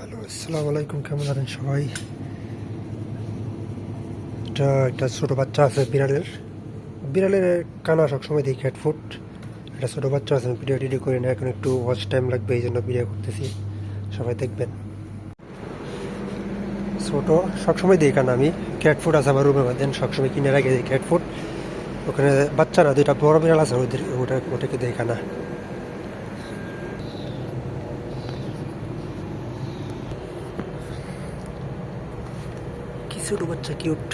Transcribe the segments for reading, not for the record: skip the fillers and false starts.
Hello, আসসালামু আলাইকুম। কেমন আছেন সবাই? এটা একটা ছোট বাচ্চা আছে বিড়ালের কানা সবসময় দেখি ক্যাটফুট। একটা ছোট বাচ্চা আছে, ভিডিও টিডিও করি না, এখন একটু ওয়াচ টাইম লাগবে, এই জন্য ভিডিও করতেছি। সবাই দেখবেন। ছোট সবসময় দেখি কানা, আমি ক্যাটফুট আছে আমার রুমের মধ্যে, সবসময় কিনে রাখি ক্যাটফুট। ওখানে বাচ্চারা দুইটা বড় বিড়াল আছে, ওটাকে দেখি কানা। কি ছোট বাচ্চা, কিউট।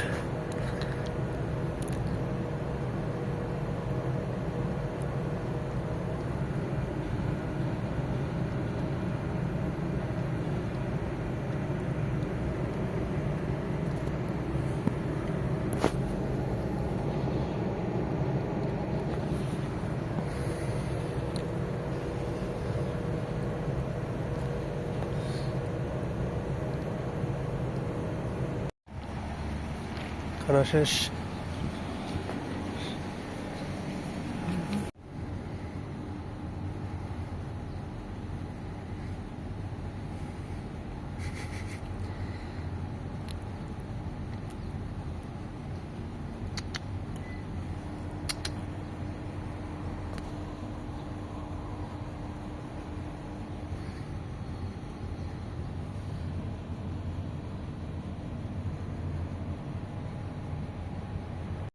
খানা শেষ।